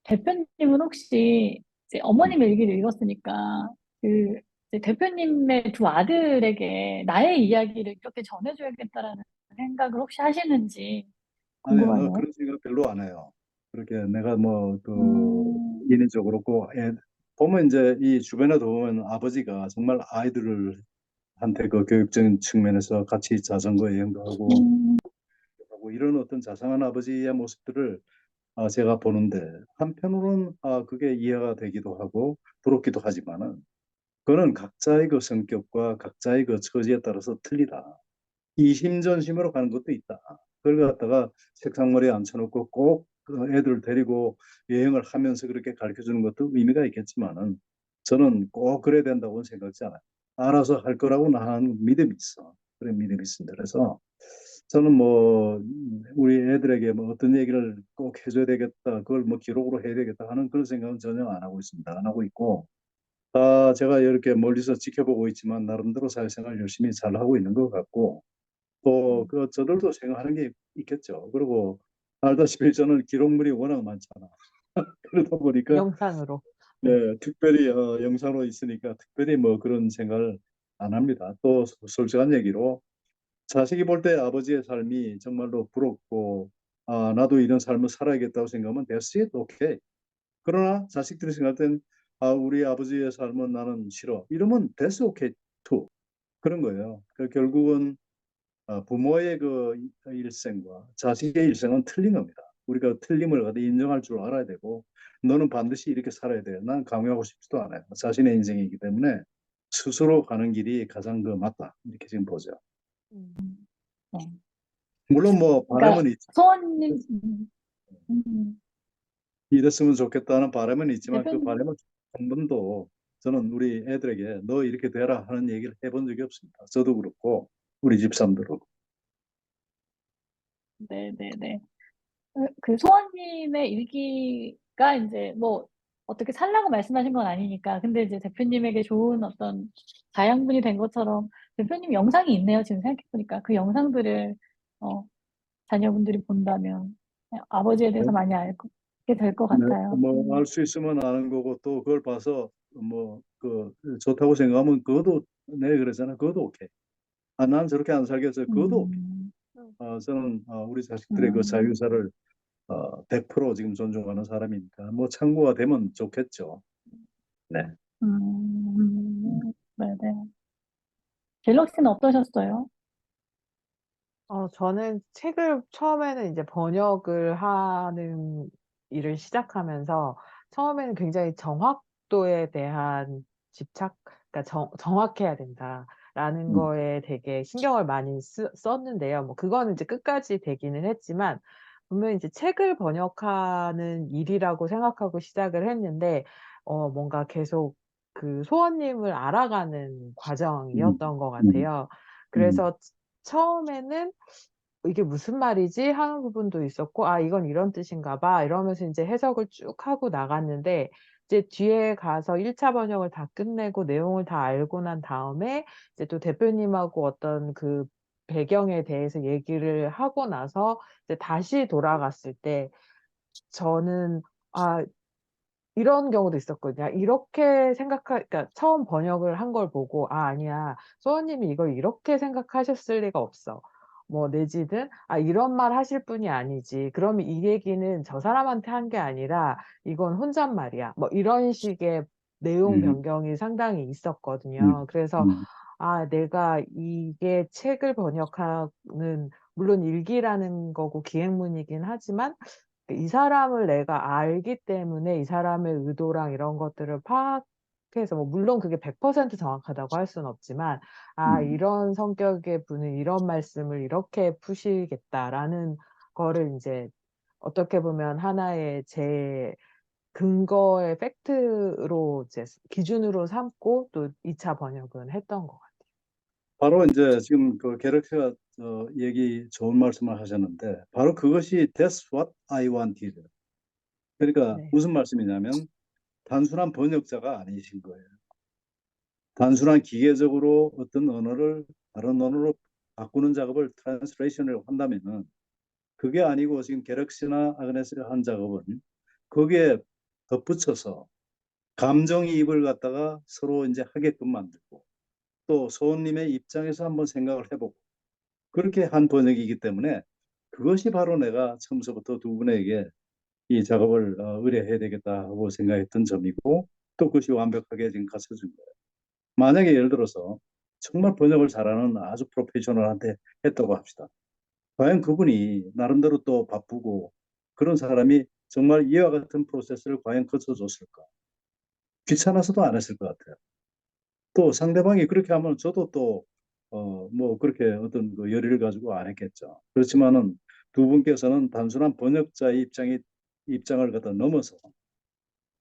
대표님은 혹시 이제 음. 어머님 일기를 읽었으니까 그 이제 대표님의 두 아들에게 나의 이야기를 이렇게 전해줘야겠다라는 생각을 혹시 하시는지 아니요, 궁금하네요. 그런 생각 별로 안 해요. 그렇게 내가 뭐, 음, 인위적으로 보면 이제 이 주변에도 보면 아버지가 정말 아이들을 한테 그 교육적인 측면에서 같이 자전거 여행도 음, 하고 이런 어떤 자상한 아버지의 모습들을 제가 보는데 한편으로는 그게 이해가 되기도 하고 부럽기도 하지만은 그거는 각자의 그 성격과 각자의 그 처지에 따라서 틀리다. 이심전심으로 가는 것도 있다. 그걸 갖다가 책상머리에 앉혀놓고 꼭그 애들 데리고 여행을 하면서 그렇게 가르쳐 주는 것도 의미가 있겠지만은 저는 꼭 그래야 된다고는 생각지 않아요. 알아서 할 거라고 나는 믿음이 있어. 그런 믿음이 있습니다. 그래서 저는 뭐 우리 애들에게 뭐 어떤 얘기를 꼭 해줘야 되겠다, 그걸 뭐 기록으로 해야 되겠다 하는 그런 생각은 전혀 안 하고 있습니다. 안 하고 있고, 제가 이렇게 멀리서 지켜보고 있지만 나름대로 사회생활 열심히 잘 하고 있는 것 같고, 또 그 저들도 생각하는 게 있겠죠. 그리고 알다시피 저는 기록물이 워낙 많잖아. 그러다 보니까 영상으로. 네. 네, 특별히 영상으로 있으니까 특별히 뭐 그런 생각을 안 합니다. 또 솔직한 얘기로 자식이 볼 때 아버지의 삶이 정말로 부럽고 나도 이런 삶을 살아야겠다고 생각하면 that's it, okay. 그러나 자식들이 생각할 땐 우리 아버지의 삶은 나는 싫어. 이러면 that's okay too. 그런 거예요. 결국은 부모의 그 일생과 자식의 일생은 틀린 겁니다. 우리가 틀림을 갖다 인정할 줄 알아야 되고 너는 반드시 이렇게 살아야 돼. 난 강요하고 싶지도 않아요. 자신의 인생이기 때문에 스스로 가는 길이 가장 그 맞다. 이렇게 지금 보죠. 음, 네. 물론 뭐 그러니까 바람은 있, 소원님, 이랬으면 좋겠다는 바람은 있지만 그 대표님, 바람은 한 번도 저는 우리 애들에게 너 이렇게 되라 하는 얘기를 해본 적이 없습니다. 저도 그렇고 우리 집사람들도. 네네네. 그 소원님의 일기가 이제 뭐 어떻게 살라고 말씀하신 건 아니니까. 근데 이제 대표님에게 좋은 어떤 자양분이 된 것처럼 대표님 영상이 있네요. 지금 생각해보니까 그 영상들을 어, 자녀분들이 본다면 아버지에 대해서 많이 알게 될 것 네, 같아요. 뭐 알 수 있으면 아는 거고 또 그걸 봐서 뭐 그 좋다고 생각하면 그것도 내 그러잖아. 그것도 오케이. 난 저렇게 안 살겠어. 그것도 오케이. 음, 저는 우리 자식들의 그 음, 자유사를 100% 지금 존중하는 사람이니까 뭐 참고가 되면 좋겠죠. 네. 네네. 갤럭시는 어떠셨어요? 저는 책을 처음에는 이제 번역을 하는 일을 시작하면서 처음에는 굉장히 정확도에 대한 집착, 그러니까 정확해야 된다라는 음, 거에 되게 신경을 많이 썼는데요. 뭐 그거는 이제 끝까지 되기는 했지만 분명히 이제 책을 번역하는 일이라고 생각하고 시작을 했는데 뭔가 계속 그 소원님을 알아가는 음, 과정이었던 것 음, 같아요. 음, 그래서 처음에는 '이게 무슨 말이지?' 하는 부분도 있었고 '아 이건 이런 뜻인가 봐.' 이러면서 인제 해석을 쭉 하고 나갔는데 이제 뒤에 가서 1차 번역을 다 끝내고 내용을 다 알고 난 다음에 이제 또 대표님하고 어떤 그 배경에 대해서 얘기를 하고 나서 이제 다시 돌아갔을 때 저는 아 이런 경우도 있었거든요. 이렇게 그러니까 처음 번역을 한 걸 보고 '아 아니야. 소원님이 이걸 이렇게 생각하셨을 리가 없어.' 뭐 내지는 '아 이런 말 하실 분이 아니지. 그러면 이 얘기는 저 사람한테 한 게 아니라 이건 혼잣말이야.' 뭐 이런 식의 내용 음, 변경이 상당히 음, 있었거든요. 그래서 음. 내가 이게 책을 번역하는 물론 일기라는 거고 기행문이긴 하지만 이 사람을 내가 알기 때문에 이 사람의 의도랑 이런 것들을 파악해서 뭐 물론 그게 100% 정확하다고 할 수는 없지만 '아 음. 이런 성격의 분은 이런 말씀을 이렇게 푸시겠다.'라는 거를 인제 어떻게 보면 하나의 제 근거의 팩트로 이제 기준으로 삼고 또 2차 번역은 했던 것 같아요. 바로 이제 지금 그 게르케가 얘기 좋은 말씀을 하셨는데 바로 그것이 That's what I wanted. 그러니까 네. 무슨 말씀이냐면 단순한 번역자가 아니신 거예요. 단순한 기계적으로 어떤 언어를 다른 언어로 바꾸는 작업을 트랜스레이션을 한다면은 그게 아니고 지금 게럭시나 아그네스가 한 작업은 거기에 덧붙여서 감정이입을 갖다가 서로 이제 하게끔 만들고 또 소원님의 입장에서 한번 생각을 해보고 그렇게 한 번역이기 때문에 그것이 바로 내가 처음서부터 두 분에게 이 작업을 의뢰해야 되겠다 하고 생각했던 점이고 또 그것이 완벽하게 지금 갖춰진 거예요. 만약에 예를 들어서 정말 번역을 잘하는 아주 프로페셔널한테 했다고 합시다. 과연 그분이 나름대로 또 바쁘고 그런 사람이 정말 이와 같은 프로세스를 과연 거쳐줬을까? 귀찮아서도 안 했을 것 같아요. 또 상대방이 그렇게 하면 저도 또, 뭐 그렇게 어떤 그 열의를 가지고 안 했겠죠. 그렇지만은 두 분께서는 단순한 번역자의 입장을 갖다 넘어서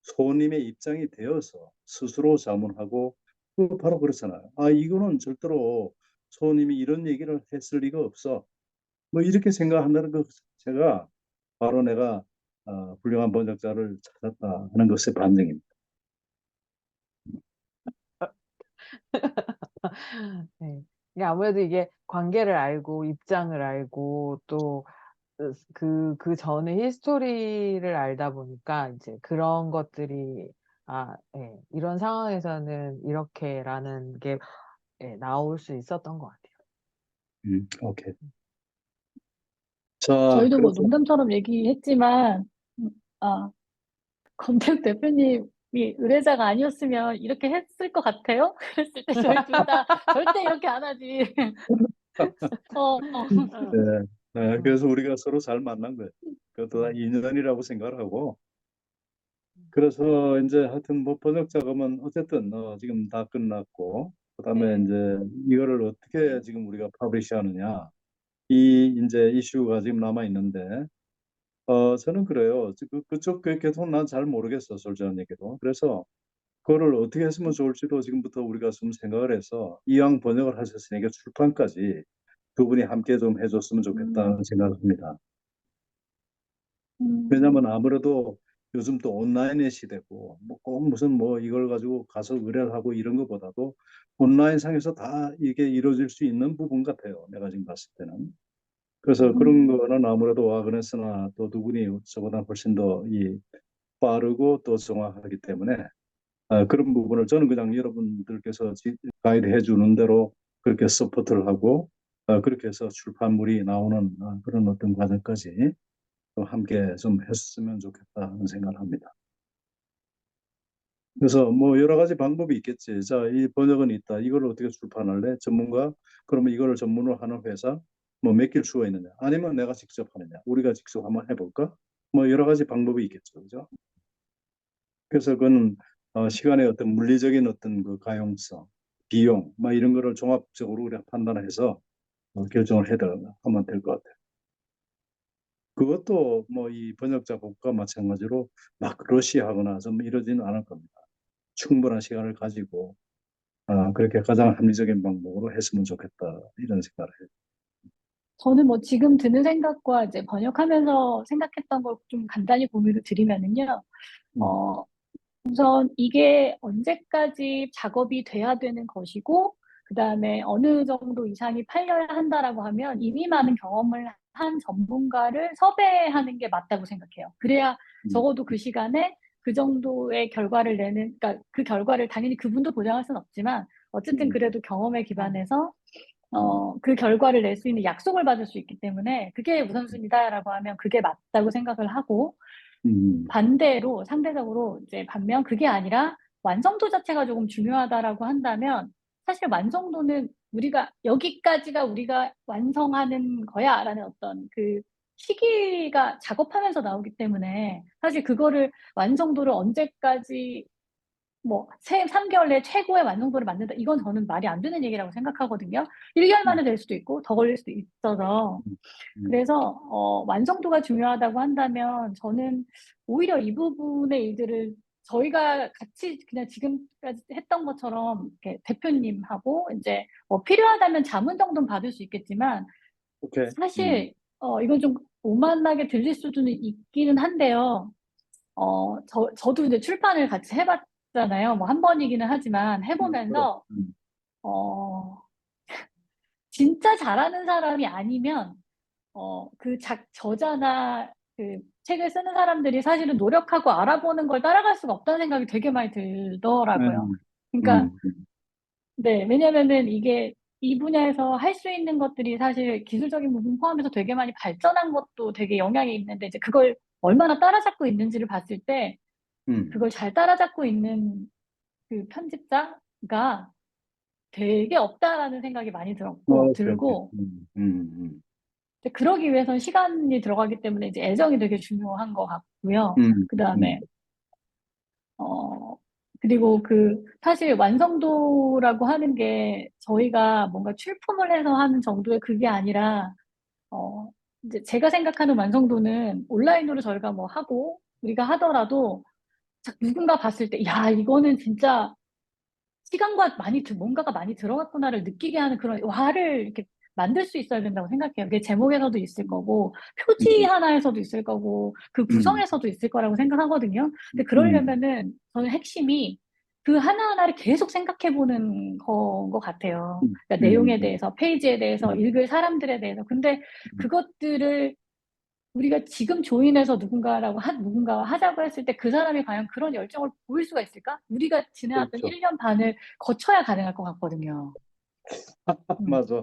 소님의 입장이 되어서 스스로 자문하고 그 바로 그렇잖아요. 아, 이거는 절대로 소님이 이런 얘기를 했을 리가 없어. 뭐 이렇게 생각한다는 것 자체가 바로 내가 훌륭한 번역자를 찾았다 하는 것의 반증입니다. 네. 이게 아무래도 이게 관계를 알고 입장을 알고 또 그 전에 히스토리를 알다 보니까 이제 그런 것들이 예, 이런 상황에서는 이렇게라는 게 예, 나올 수 있었던 것 같아요. 오케이. 자, 저희도 뭐 그래서 농담처럼 얘기했지만, 음, 아, 검택 대표님이 의뢰자가 아니었으면 이렇게 했을 것 같아요? 그랬을 때 저희 둘 다 절대 이렇게 안 하지. 어, 네, 네, 음, 그래서 우리가 서로 잘 만난 거예요. 그것도 다 음, 인연이라고 생각을 하고 그래서 이제 하여튼 뭐 번역 작업은 어쨌든 지금 다 끝났고 그다음에 네. 이제 이거를 어떻게 지금 우리가 퍼블리시 하느냐 이 이제 이슈가 지금 남아 있는데 저는 그래요. 그쪽 계속 난 잘 모르겠어 솔직하게도. 그래서 그거를 어떻게 했으면 좋을지도 지금부터 우리가 좀 생각을 해서 이왕 번역을 하셨으니까 출판까지 두 분이 함께 좀 해줬으면 좋겠다는 음, 생각을 합니다. 음, 왜냐하면 아무래도 요즘 또 온라인의 시대고 뭐 꼭 무슨 뭐 이걸 가지고 가서 의뢰를 하고 이런 것보다도 온라인 상에서 다 이게 이루어질 수 있는 부분 같아요. 내가 지금 봤을 때는. 그래서 그런 음. 거는 아무래도 아그네스나 또 두 분이 저보다 훨씬 더 빠르고 또 정확하기 때문에 그런 부분을 저는 그냥 여러분들께서 가이드 해주는 대로 그렇게 서포트를 하고 그렇게 해서 출판물이 나오는 그런 어떤 과정까지 또 함께 좀 했으면 좋겠다는 생각을 합니다. 그래서 뭐 여러 가지 방법이 있겠지. 자, 이 번역은 있다. 이걸 어떻게 출판할래? 전문가? 그러면 이거를 전문으로 하는 회사? 뭐 맡길 수가 있느냐? 아니면 내가 직접 하느냐? 우리가 직접 한번 해볼까? 뭐 여러 가지 방법이 있겠죠. 그죠? 그래서 그건 시간의 어떤 물리적인 어떤 그 가용성, 비용, 뭐 이런 거를 종합적으로 우리가 판단해서 결정을 하면 될 것 같아요. 그것도 뭐 이 번역 작업과 마찬가지로 막 러시하거나 좀 이러지는 않을 겁니다. 충분한 시간을 가지고 그렇게 가장 합리적인 방법으로 했으면 좋겠다 이런 생각을 해요. 저는 뭐 지금 드는 생각과 이제 번역하면서 생각했던 걸 좀 간단히 공유를 드리면은요. 음, 어, 우선 이게 언제까지 작업이 돼야 되는 것이고, 그 다음에 어느 정도 이상이 팔려야 한다라고 하면 이미 많은 경험을 한 전문가를 섭외하는 게 맞다고 생각해요. 그래야 음, 적어도 그 시간에 그 정도의 결과를 내는, 그러니까 그 결과를 당연히 그분도 보장할 수는 없지만, 어쨌든 음, 그래도 경험에 기반해서 음, 그 결과를 낼 수 있는 약속을 받을 수 있기 때문에 그게 우선순위다라고 하면 그게 맞다고 생각을 하고, 음, 반대로 상대적으로 이제 반면 그게 아니라 완성도 자체가 조금 중요하다라고 한다면 사실 완성도는 우리가 여기까지가 우리가 완성하는 거야라는 어떤 그 시기가 작업하면서 나오기 때문에 사실 그거를 완성도를 언제까지 뭐 3개월 내에 최고의 완성도를 만든다 이건 저는 말이 안 되는 얘기라고 생각하거든요. 1개월 음, 만에 될 수도 있고 더 걸릴 수도 있어서 음, 그래서 완성도가 중요하다고 한다면 저는 오히려 이 부분의 일들을 저희가 같이 그냥 지금까지 했던 것처럼 이렇게 대표님하고 이제 뭐 필요하다면 자문 정도는 받을 수 있겠지만 오케이. 사실 이건 좀 오만하게 들릴 수도 있기는 한데요. 저도 이제 출판을 같이 해봤잖아요. 뭐 한 번이기는 하지만 그럼. 해보면서 어, 진짜 잘하는 사람이 아니면 저자나 그 책을 쓰는 사람들이 사실은 노력하고 알아보는 걸 따라갈 수가 없다는 생각이 되게 많이 들더라고요. 음, 그러니까 음, 네, 왜냐면은 이게 이 분야에서 할 수 있는 것들이 사실 기술적인 부분 포함해서 되게 많이 발전한 것도 되게 영향이 있는데 이제 그걸 얼마나 따라잡고 있는지를 봤을 때 음. 그걸 잘 따라잡고 있는 그 편집자가 되게 없다라는 생각이 많이 오케이, 오케이. 들고 음. 이제 그러기 위해서는 시간이 들어가기 때문에 이제 애정이 되게 중요한 것 같고요. 음, 그다음에 음, 어, 그리고 사실 완성도라고 하는 게 저희가 뭔가 출품을 해서 하는 정도의 그게 아니라, 어, 이제 제가 생각하는 완성도는 온라인으로 저희가 뭐 하고, 우리가 하더라도, 누군가 봤을 때, 야, 이거는 진짜 시간과 뭔가가 많이 들어갔구나를 느끼게 하는 그런 와를 이렇게 만들 수 있어야 된다고 생각해요. 그게 제목에서도 있을 거고, 표지 음, 하나에서도 있을 거고, 그 음, 구성에서도 있을 거라고 생각하거든요. 근데 음, 그러려면은 저는 핵심이 그 하나하나를 계속 생각해 보는 거인 것 같아요. 음, 그러니까 내용에 음, 대해서, 페이지에 대해서, 음, 읽을 사람들에 대해서. 근데 그것들을 우리가 지금 조인해서 누군가와 하자고 했을 때 그 사람이 과연 그런 열정을 보일 수가 있을까? 우리가 지나왔던 그렇죠. 1년 반을 거쳐야 가능할 것 같거든요. 음. 맞아.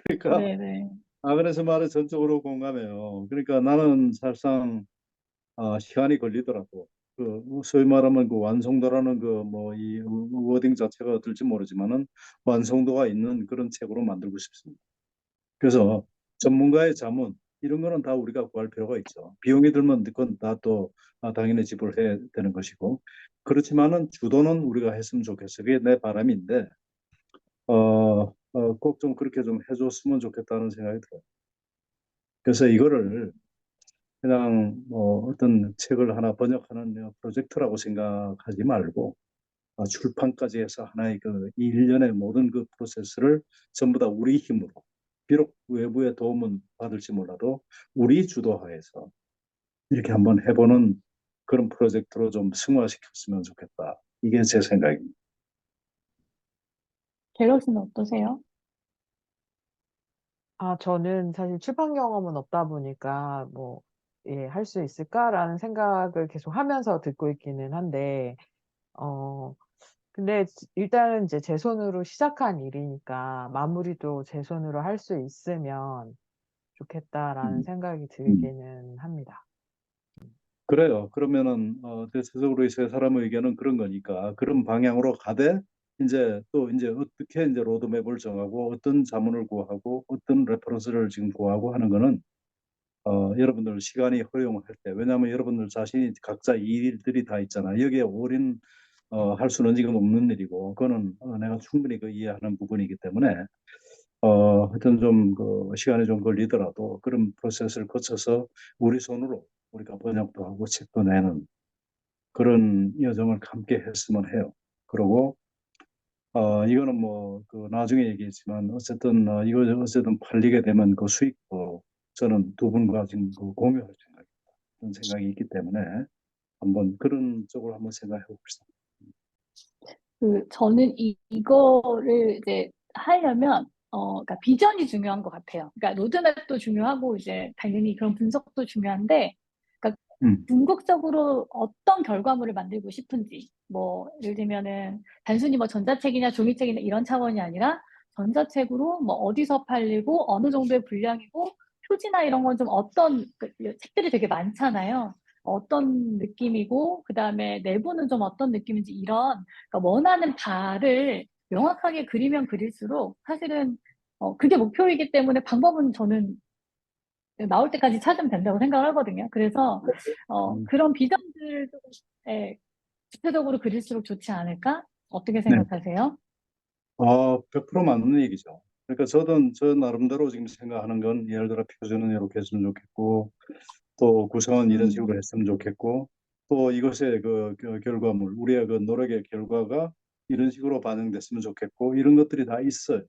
그러니까, 네네. 그래서 말에 전적으로 공감해요. 그러니까 나는 사실상, 시간이 걸리더라도, 소위 말하면 그 완성도라는 이 워딩 자체가 어떨지 모르지만은 완성도가 있는 그런 책으로 만들고 싶습니다. 그래서 전문가의 자문, 이런 거는 다 우리가 구할 필요가 있죠. 비용이 들면 그건 다 또 당연히 지불해야 되는 것이고. 그렇지만은 주도는 우리가 했으면 좋겠어요. 그게 내 바람인데, 꼭 좀 그렇게 좀 해줬으면 좋겠다는 생각이 들어요. 그래서 이거를 그냥 뭐 어떤 책을 하나 번역하는 프로젝트라고 생각하지 말고, 출판까지 해서 하나의 이 일련의 모든 그 프로세스를 전부 다 우리 힘으로, 비록 외부의 도움은 받을지 몰라도 우리 주도하에서 이렇게 한번 해보는 그런 프로젝트로 좀 승화시켰으면 좋겠다. 이게 제 생각입니다. 갤럭시는 어떠세요? 저는 사실 출판 경험은 없다 보니까 뭐, 예, 할 수 있을까라는 생각을 계속 하면서 듣고 있기는 한데, 어, 근데 일단은 이제 제 손으로 시작한 일이니까 마무리도 제 손으로 할 수 있으면 좋겠다라는 음, 생각이 음. 들기는 합니다. 그래요. 그러면은 대체적으로 이 세 사람의 의견은 그런 거니까 그런 방향으로 가되 이제 어떻게 이제 로드맵을 정하고 어떤 자문을 구하고 어떤 레퍼런스를 지금 구하고 하는 거는 여러분들 시간이 허용할 때, 왜냐하면 여러분들 자신이 각자 일들이 다 있잖아. 여기에 올인 할 수는 지금 없는 일이고, 그거는 내가 충분히 이해하는 부분이기 때문에 하여튼 좀 시간이 좀 걸리더라도 그런 프로세스를 거쳐서 우리 손으로 우리가 번역도 하고 책도 내는 그런 여정을 함께 했으면 해요. 그리고 이거는 뭐 나중에 얘기했지만 어쨌든 이거 어쨌든 팔리게 되면 그 수익도 저는 두 분과 지금 공유할 그런 생각이 있기 때문에 한번 그런 쪽으로 한번 생각해 봅시다. 저는 이거를 이제 하려면, 그러니까 비전이 중요한 것 같아요. 그러니까 로드맵도 중요하고, 이제 당연히 그런 분석도 중요한데, 그러니까 음, 궁극적으로 어떤 결과물을 만들고 싶은지, 뭐, 예를 들면은, 단순히 뭐 전자책이냐 종이책이냐 이런 차원이 아니라, 전자책으로 뭐 어디서 팔리고, 어느 정도의 분량이고, 표지나 이런 건 좀 책들이 되게 많잖아요. 어떤 느낌이고, 그 다음에 내부는 좀 어떤 느낌인지 이런, 그러니까 원하는 바를 명확하게 그리면 그릴수록 사실은 그게 목표이기 때문에 방법은 저는 나올 때까지 찾으면 된다고 생각을 하거든요. 그래서 음, 그런 비전들에 구체적으로 그릴수록 좋지 않을까? 어떻게 네. 생각하세요? 100% 맞는 얘기죠. 그러니까 저 나름대로 지금 생각하는 건 예를 들어 표준은 이렇게 했으면 좋겠고 또 구성은 이런 식으로 음, 했으면 좋겠고 또 이것의 결과물 우리의 노력의 결과가 이런 식으로 반영됐으면 좋겠고 이런 것들이 다 있어요.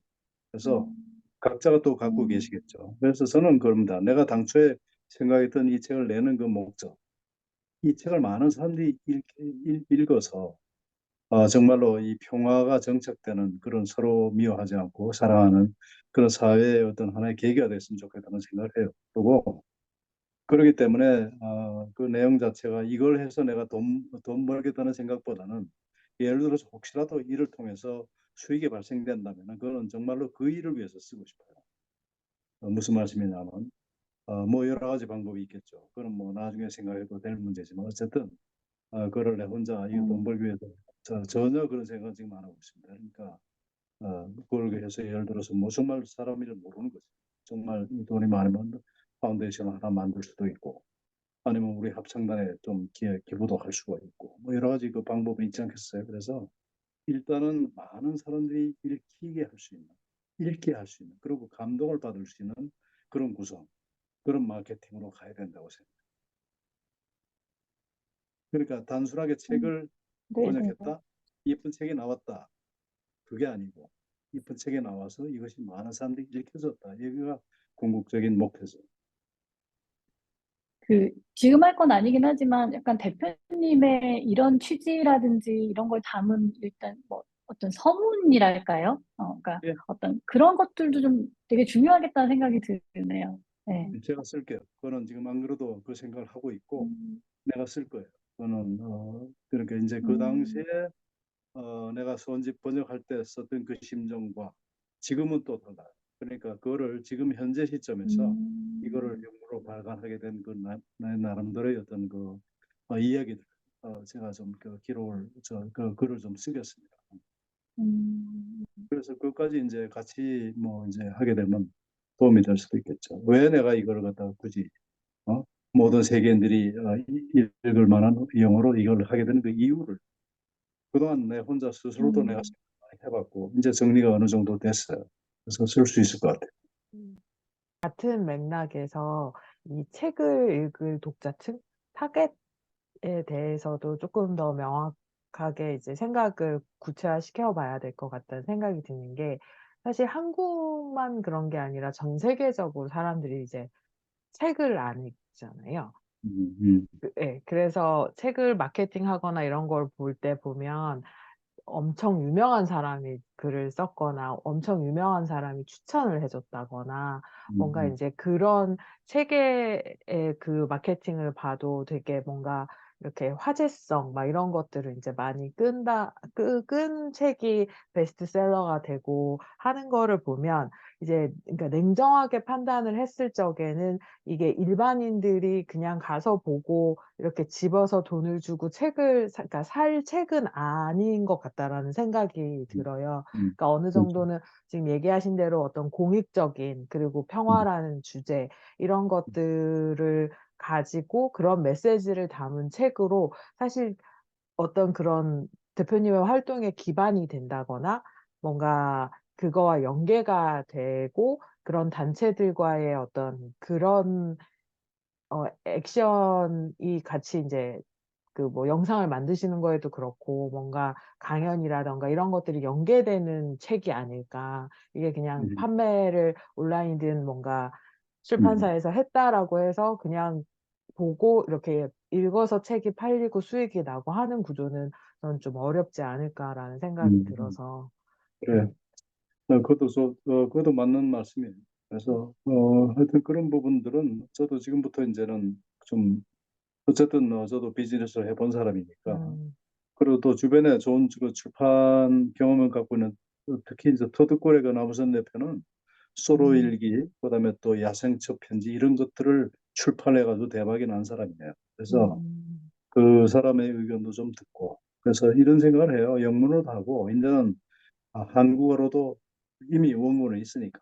그래서 음, 각자가 또 갖고 음, 계시겠죠. 그래서 저는 그럽니다. 내가 당초에 생각했던 이 책을 내는 그 목적, 이 책을 많은 사람들이 읽어서 정말로 이 평화가 정착되는 그런 서로 미워하지 않고 사랑하는 그런 사회의 어떤 하나의 계기가 됐으면 좋겠다는 생각을 해요. 그리고 그렇기 때문에 그 내용 자체가 이걸 해서 내가 돈 벌겠다는 생각보다는 예를 들어서 혹시라도 이를 통해서 수익이 발생된다면 그거는 정말로 그 일을 위해서 쓰고 싶어요. 무슨 말씀이냐면 뭐 여러 가지 방법이 있겠죠. 그건 뭐 나중에 생각해도 될 문제지만 어쨌든 그걸 내 혼자 이거 돈 음, 벌기 위해서 전혀 그런 생각은 지금 안 하고 있습니다. 그러니까 그걸 위해서 예를 들어서 뭐 정말 사람 일을 모르는 거죠. 정말 이 돈이 많으면 파운데이션 하나 만들 수도 있고 아니면 우리 합창단에 좀 기부도 할 수가 있고 뭐 여러 가지 그 방법이 있지 않겠어요. 그래서 일단은 많은 사람들이 읽게 할 수 있는 그리고 감동을 받을 수 있는 그런 구성, 그런 마케팅으로 가야 된다고 생각해요. 그러니까 단순하게 음, 책을 네네. 번역했다, 예쁜 책이 나왔다, 그게 아니고 예쁜 책이 나와서 이것이 많은 사람들이 읽혀졌다. 여기가 궁극적인 목표죠. 지금 할 건 아니긴 하지만 약간 대표님의 이런 취지라든지 이런 걸 담은 일단 뭐 어떤 서문이랄까요? 그러니까 예, 어떤 그런 것들도 좀 되게 중요하겠다는 생각이 드네요. 네. 제가 쓸게요. 그거는 지금 안 그래도 그 생각을 하고 있고 음, 내가 쓸 거예요. 저는 그러니까 이제 그 당시에 음, 내가 수원집 번역할 때 썼던 그 심정과 지금은 또 달라요. 그러니까 그거를 지금 현재 시점에서 이거를 음, 영어로 발간하게 된 그 내 나름대로의 어떤 그 이야기들 제가 좀 그 기록을 그 글을 좀 쓰겠습니다. 음, 그래서 그것까지 이제 같이 뭐 이제 하게 되면 도움이 될 수도 있겠죠. 왜 내가 이걸 갖다가 굳이 어? 모든 세계인들이 읽을 만한 영어로 이걸 하게 되는 그 이유를 그동안 내 혼자 스스로도 내가 음, 많이 해봤고 이제 정리가 어느 정도 됐어요. 그래서 쓸 수 있을 것 같아요. 음. 같은 맥락에서 이 책을 읽을 독자층, 타겟에 대해서도 조금 더 명확하게 이제 생각을 구체화시켜 봐야 될 것 같다는 생각이 드는 게 사실 한국만 그런 게 아니라 전 세계적으로 사람들이 이제 책을 안 읽잖아요. 음, 음, 예. 그래서 책을 마케팅하거나 이런 걸 볼 때 보면 엄청 유명한 사람이 글을 썼거나 엄청 유명한 사람이 추천을 해 줬다거나 뭔가 음, 인제 그런 체계의 그 마케팅을 봐도 되게 뭔가 이렇게 화제성 막 이런 것들을 인제 많이 끈 책이 베스트셀러가 되고 하는 거를 보면 이제 그러니까 냉정하게 판단을 했을 적에는 이게 일반인들이 그냥 가서 보고 이렇게 집어서 돈을 주고 책을 그러니까 살 책은 아닌 것 같다라는 생각이 음, 들어요. 음. 그러니까 어느 그렇죠. 정도는 지금 얘기하신 대로 어떤 공익적인 그리고 음, 평화라는 주제 이런 것들을 가지고 그런 메시지를 담은 책으로 사실 어떤 그런 대표님의 활동에 기반이 된다거나 뭔가 그거와 연계가 되고 그런 단체들과의 어떤 그런 액션이 같이 인제 그 뭐 영상을 만드시는 거에도 그렇고 뭔가 강연이라든가 이런 것들이 연계되는 책이 아닐까. 이게 그냥 음, 판매를 온라인이든 뭔가 음, 출판사에서 했다라고 해서 그냥 보고 이렇게 읽어서 책이 팔리고 수익이 나고 하는 구조는 저는 좀 어렵지 않을까라는 생각이 음. 들어서 그래. 네. 그것도 맞는 말씀이에요. 그래서 하여튼 그런 부분들은 저도 지금부터 이제는 좀 어쨌든 저도 비즈니스를 해본 사람이니까 음. 그리고 또 주변에 좋은 그 출판 경험을 갖고 있는 특히 이제 터득골의 나무선 대표는 소로 음. 일기, 그다음에 또 야생처 편지 이런 것들을 출판해가지고 대박이 난 사람이에요. 그래서 음. 그 사람의 의견도 좀 듣고 그래서 이런 생각을 해요. 영문으로도 하고 이제는 한국어로도 이미 원문은 있으니까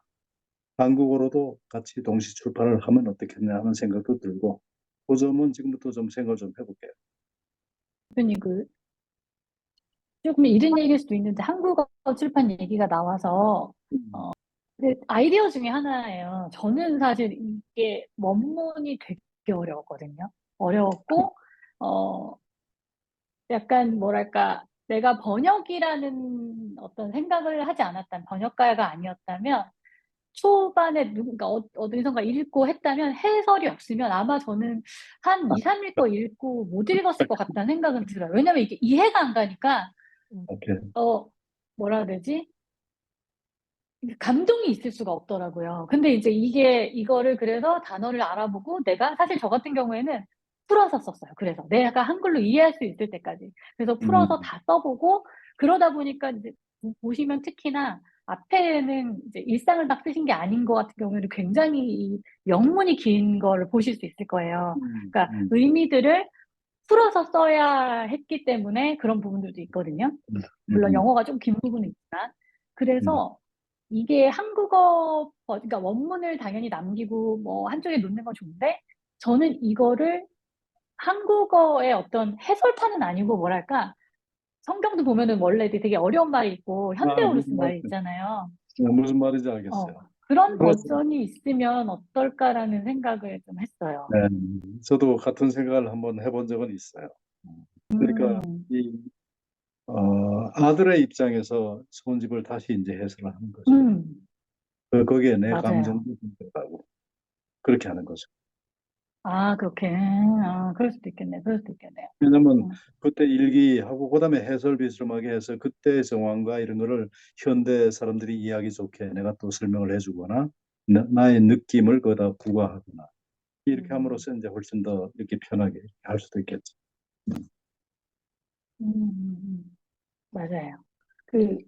한국어로도 같이 동시 출판을 하면 어떻겠냐 하는 생각도 들고 그 점은 지금부터 좀 생각을 좀 해볼게요. 대표님 조금 이른 얘기일 수도 있는데 한국어 출판 얘기가 나와서 음, 근데 아이디어 중에 하나예요. 저는 사실 이게 원문이 되게 어려웠거든요. 어려웠고, 어, 약간 뭐랄까, 내가 번역이라는 어떤 생각을 하지 않았다면, 번역가가 아니었다면, 초반에 누군가 어디선가 읽고 했다면 해설이 없으면 아마 저는 한 2, 3일 거 읽고 못 읽었을 것 같다는 생각은 들어요. 왜냐면 이게 이해가 안 가니까, 음. 어, 뭐라 해야 되지? 감동이 있을 수가 없더라고요. 근데 이제 이거를 그래서 단어를 알아보고 내가 사실 저 같은 경우에는 풀어서 썼어요. 그래서 내가 한글로 이해할 수 있을 때까지. 그래서 풀어서 음, 다 써보고 그러다 보니까 이제 보시면 특히나 앞에는 이제 일상을 딱 쓰신 게 아닌 것 같은 경우에는 굉장히 이 영문이 긴 거를 보실 수 있을 거예요. 음, 그러니까 음, 의미들을 풀어서 써야 했기 때문에 그런 부분들도 있거든요. 음, 물론 음, 영어가 좀 긴 부분은 있지만. 음, 그래서 이게 한국어, 그러니까 원문을 당연히 남기고 뭐 한쪽에 놓는 건 좋은데, 저는 이거를 한국어의 어떤 해설판은 아니고 뭐랄까, 성경도 보면은 원래 되게 어려운 말이 있고 현대어로 쓴 말이 있잖아요. 무슨 말인지 어, 알겠어요. 그런 그래서 버전이 있으면 어떨까라는 생각을 좀 했어요. 네, 저도 같은 생각을 한번 해본 적은 있어요. 그러니까 음, 이 아들의 입장에서 소원집을 다시 이제 해석을 하는 거죠. 음, 거기에 내 맞아요. 감정도 들어가고 그렇게 하는 거죠. 아, 그렇게. 아, 그럴 수도 있겠네. 그럴 수도 있겠네요. 왜냐면 음, 그때 일기하고 그다음에 해설 비스름하게 해서 그때의 정황과 이런 거를 현대 사람들이 이해하기 좋게 내가 또 설명을 해주거나 나의 느낌을 거기다 부과하거나 이렇게 음, 함으로써 이제 훨씬 더 이렇게 편하게 할 수도 있겠죠. 맞아요. 그,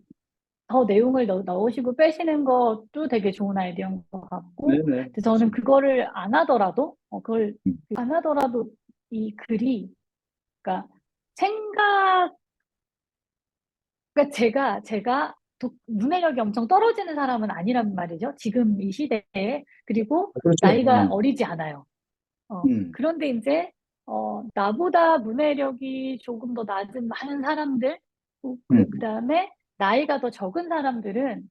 더 내용을 넣으시고 빼시는 것도 되게 좋은 아이디어인 것 같고, 네네. 근데 저는 그거를 안 하더라도, 그걸 음, 안 하더라도 이 글이, 그러니까 생각, 그러니까 제가 문해력이 엄청 떨어지는 사람은 아니란 말이죠. 지금 이 시대에. 그리고 그렇죠. 나이가 어리지 않아요. 음, 그런데 이제, 나보다 문해력이 조금 더 낮은 많은 사람들, 그 음, 다음에 나이가 더 적은 사람들은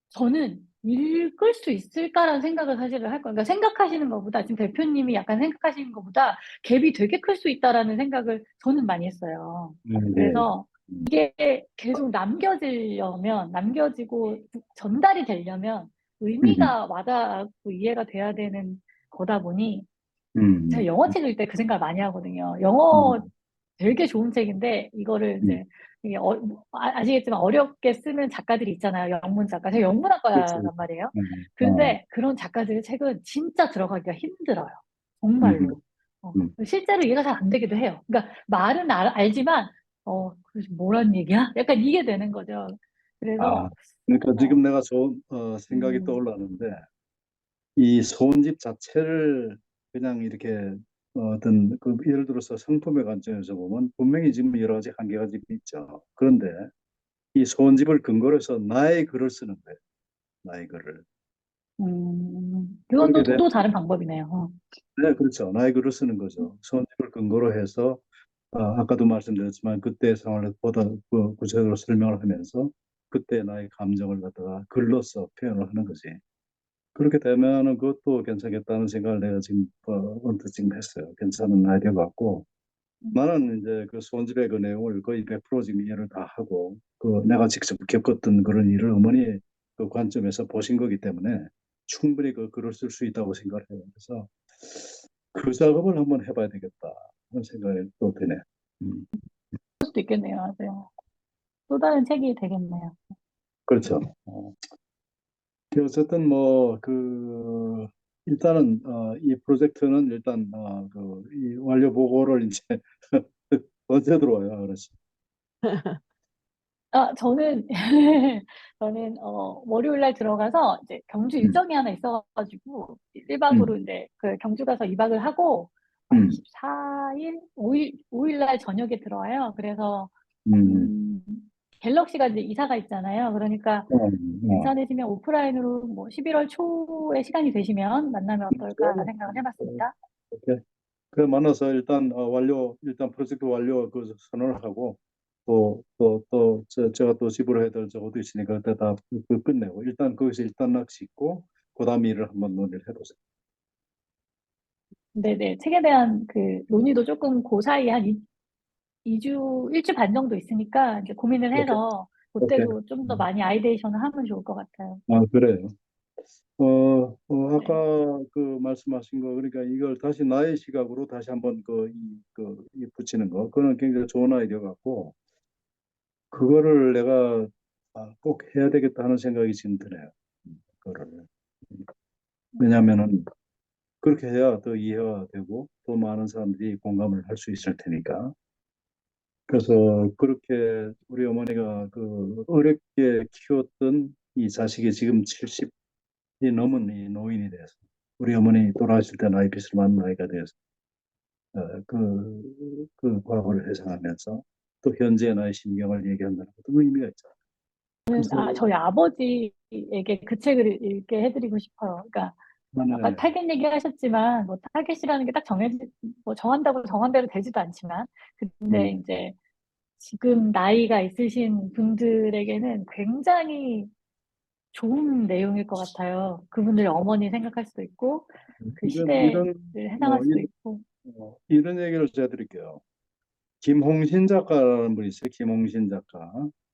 저는 읽을 수 있을까라는 생각을 사실을 할 거예요. 그러니까 생각하시는 것보다, 지금 대표님이 약간 생각하시는 것보다 갭이 되게 클 수 있다라는 생각을 저는 많이 했어요. 네. 그래서 음, 이게 계속 남겨지고 전달이 되려면 음, 의미가 와닿고 이해가 돼야 되는 거다 보니, 제가 음, 영어 책을 때 그 생각을 많이 하거든요. 영어 음, 되게 좋은 책인데 이거를 음, 이제 이게 아시겠지만 어렵게 쓰는 작가들이 있잖아요. 영문 작가. 제가 그렇죠. 영문학과란 말이에요. 그런데 그런 작가들의 책은 진짜 들어가기가 힘들어요. 음, 정말로. 음. 실제로 이해가 잘 안 되기도 해요. 그러니까 말은 알지만 그래서 뭐란 얘기야? 약간 이게 되는 거죠. 아, 그래서 그러니까 어, 지금 내가 좋은 생각이 음, 떠올랐는데 이 소원집 자체를 그냥 이렇게 어떤 그 예를 들어서 상품의 관점에서 보면 분명히 지금 여러 가지 한계가 지금 있죠. 그런데 이 소원집을 근거로 해서 나의 글을 쓰는 거예요. 나의 글을. 그건 그렇게 되면 또 다른 방법이네요. 네, 그렇죠. 나의 글을 쓰는 거죠. 소원집을 근거로 해서 아까도 말씀드렸지만 그때 상황을 보다 구체적으로 설명을 하면서 그때 나의 감정을 갖다가 글로써 표현을 하는 거지. 그렇게 되면은 그것도 괜찮겠다는 생각을 내가 지금 언뜻 지금 했어요. 괜찮은 아이디어 같고 나는 이제 그 손집의 그 내용을 거의 100% 지금 이해를 다 하고 그 내가 직접 겪었던 그런 일을 어머니의 그 관점에서 보신 거기 때문에 충분히 그 글을 쓸 수 있다고 생각을 해요. 그래서 그 작업을 한번 해봐야 되겠다 하는 생각이 또 드네요. 음, 그럴 수도 있겠네요. 맞아요. 또 다른 책이 되겠네요. 그렇죠. 어쨌든 뭐 그 일단은 이 프로젝트는 일단 이 완료 보고를 이제 언제 들어와요, 그렇지? 저는, 저는, 월요일 날 들어가서 이제 경주 음, 일정이 하나 있어가지고, 음, 1박으로 이제 그 경주 가서 2박을 하고, 음, 24일, 5일 날 저녁에 들어와요. 그래서, 음, 음, 갤럭시가 이제 이사가 있잖아요. 그러니까 어. 괜찮으시면 오프라인으로 뭐 11월 초에 시간이 되시면 만나면 어떨까 생각을 해봤습니다. 오케이. 그래 만나서 일단 일단 프로젝트 완료 그 선언을 하고 제가 또 집으로 해야 될 적도 있으니까 그때 다 끝내고 일단 거기서 일단 낚시고 그다음 일을 한번 논의를 해보세요. 네네. 책에 대한 그 논의도 조금 그 사이에 한 2주, 1주 반 정도 있으니까 이제 고민을 오케이, 해서 오케이. 그때도 좀 더 많이 아이데이션을 하면 좋을 것 같아요. 그래요. 아까 그 말씀하신 거 그러니까 이걸 다시 나의 시각으로 다시 한번 이 붙이는 거 그거는 굉장히 좋은 아이디어 같고 그거를 내가 꼭 해야 되겠다 하는 생각이 지금 드네요. 그거를. 왜냐하면은 그렇게 해야 더 이해가 되고 더 많은 사람들이 공감을 할 수 있을 테니까. 그래서 그렇게 우리 어머니가 그 어렵게 키웠던 이 자식이 지금 70이 넘은 이 노인이 돼서 우리 어머니 돌아가실 때 나이 비슷 많은 나이가 돼서 그 과거를 회상하면서 또 현재의 나의 심경을 얘기한다는 것도 의미가 있잖아요. 그래서 저희 아버지에게 그 책을 읽게 해드리고 싶어요. 그러니까 아까 네, 타겟 얘기하셨지만 뭐 타겟이라는 게 딱 뭐 정한다고 정한 대로 되지도 않지만 근데 음, 이제 지금 나이가 있으신 분들에게는 굉장히 좋은 내용일 것 같아요. 그분들의 어머니 생각할 수도 있고 그 시대를 이런 해당할 뭐 수도 있고. 이런 얘기를 제가 드릴게요. 김홍신 작가라는 분이 있어요. 김홍신 작가.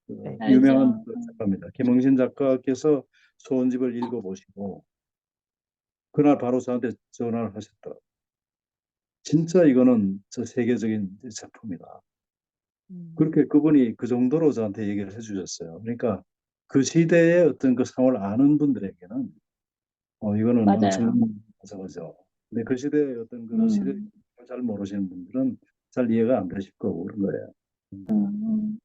네. 유명한 알죠? 작가입니다. 김홍신 작가께서 소원집을 읽어보시고 그날 바로 저한테 전화를 하셨더라고요. 진짜 이거는 저 세계적인 작품이다. 그렇게 그분이 그 정도로 저한테 얘기를 해주셨어요. 그러니까 그 시대의 어떤 그 상황을 아는 분들에게는 이거는 엄청난 맞아요. 거죠. 근데 그 시대의 어떤 그런 시대를 음, 잘 모르시는 분들은 잘 이해가 안 되실 거고 그런 거예요. 음, 음.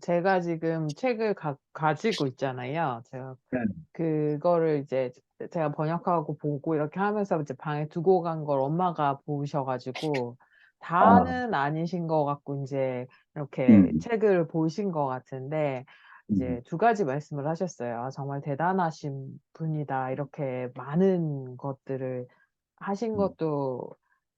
제가 지금 책을 가지고 있잖아요. 제가 네. 그거를 이제 제가 번역하고 보고 이렇게 하면서 이제 방에 두고 간 걸 엄마가 보셔가지고 아, 다는 아니신 것 같고 이제 이렇게 음, 책을 보신 것 같은데 음, 이제 두 가지 말씀을 하셨어요. 아, 정말 대단하신 분이다. 이렇게 많은 것들을 하신 음, 것도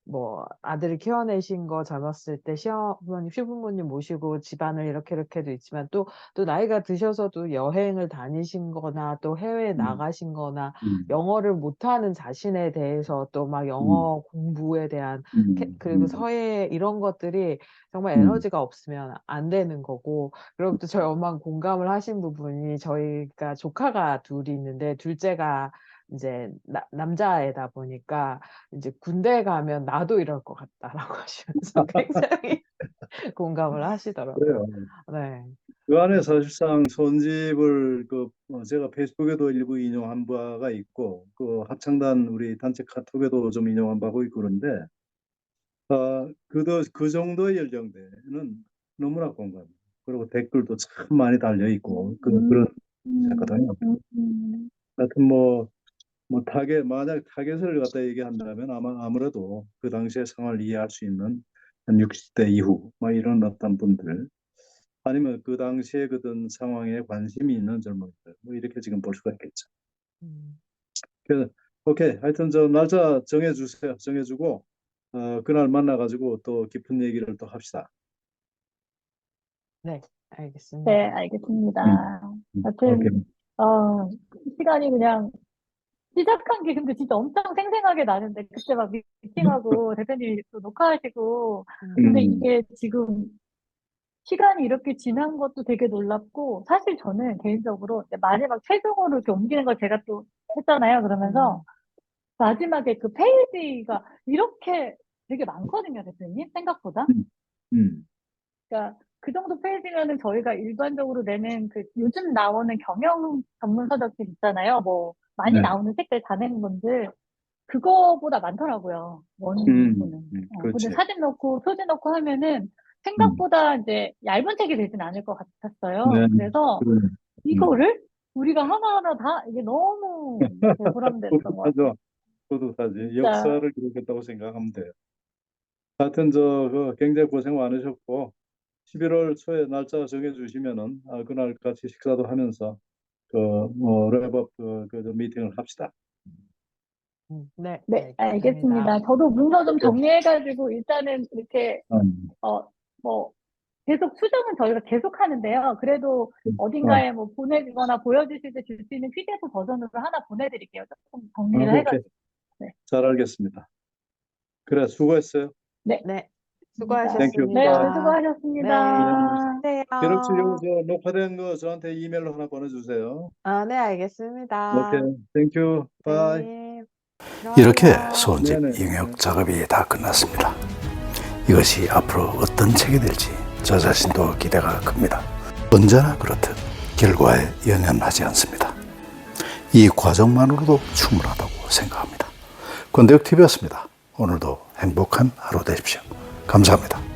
뭐 아들을 키워내신 거 젊었을 때 시어머님, 시부모님 모시고 집안을 이렇게도 있지만 또 나이가 드셔서도 여행을 다니신 거나 또 해외에 음, 나가신 거나 음, 영어를 못하는 자신에 대해서 또 막 음, 영어 공부에 대한 음, 그리고 음, 서예 이런 것들이 정말 음, 에너지가 없으면 안 되는 거고 그리고 또 저희 엄마가 공감을 하신 부분이 저희가 조카가 둘이 있는데 둘째가 이제 남자애다 보니까 이제 "군대 가면 나도 이럴 것 같다."라고 하시면서 굉장히 공감을 하시더라고요. 그래요. 네. 그 안에 사실상 손집을 제가 페이스북에도 일부 인용한 바가 있고 그 합창단 우리 단체 카톡에도 좀 인용한 바고 있고 그런데 그 정도의 연령대는 너무나 공감. 그리고 댓글도 참 많이 달려 있고 음, 그런 음, 거든요. 음. 하여튼 만약 타겟을 갖다 얘기한다면 아무래도 그 당시의 상황을 이해할 수 있는 한 60대 이후 뭐 이런 어떤 분들 아니면 그 당시에 그런 상황에 관심이 있는 젊은이들 뭐 이렇게 지금 볼 수가 있겠죠. 음. 그래서 오케이 하여튼 저 날짜 정해주세요. 정해주고 그날 만나가지고 또 깊은 얘기를 또 합시다. 네. 네, 알겠습니다. 음, 알겠습니다. 오케이. 하여튼, 시간이 그냥 시작한 게 근데 진짜 엄청 생생하게 나는데, 그때 막 미팅하고 대표님이 또 녹화하시고, 근데 음. 음, 이게 지금 시간이 이렇게 지난 것도 되게 놀랍고, 사실 저는 개인적으로 이제 마지막 최종으로 이렇게 옮기는 걸 제가 또 했잖아요. 그러면서 음. 마지막에 그 페이지가 이렇게 되게 많거든요, 대표님, 생각보다. 음, 음, 그러니까 그 정도 페이지면은 저희가 일반적으로 내는 그 요즘 나오는 경영 전문 서적들 있잖아요. 뭐 많이 네. 나오는 책들 다 내는 분들 그거보다 많더라고요. 원고는. 근데 그렇지. 사진 넣고 표지 넣고 하면은 음, 생각보다 이제 얇은 책이 되진 않을 것 같았어요. 네. 그래서 그래. 음. 이거를 우리가 하나하나 다 이게 너무 보람됐던 것 같아요. 뿌듯하죠. 뿌듯하지. 진짜. 역사를 기록했다고 생각하면 돼요. 하여튼 굉장히 고생 많으셨고 11월 초에 날짜 정해주시면은 그날 같이 식사도 하면서 랩업 저 미팅을 합시다. 네. 네, 알겠습니다. 알겠습니다. 저도 문서 좀 오케이. 정리해가지고 일단은 이렇게 음, 어, 뭐, 계속 수정은 저희가 계속 하는데요. 그래도 어, 어딘가에 뭐 보내주거나 보여주실 때 줄 수 있는 PDF 버전으로 하나 보내드릴게요. 조금 정리를 오케이. 해가지고. 네. 잘 알겠습니다. 그래, 수고했어요. 네. 네. 감사합니다. 땡큐. 네, 바이. 오늘 수고하셨습니다. 수고하셨습니다. 네. 네. 기록실 수고하세요. 녹화된 거 저한테 이메일로 하나 보내주세요. 아, 네, 오케이. 알겠습니다. 땡큐. 바이. 네. 이렇게 들어가세요. 소원집 네네. 영역 작업이 다 끝났습니다. 이것이 앞으로 어떤 책이 될지 저 자신도 기대가 큽니다. 언제나 그렇듯 결과에 연연하지 않습니다. 이 과정만으로도 충분하다고 생각합니다. 권대혁TV였습니다. 오늘도 행복한 하루 되십시오. 감사합니다.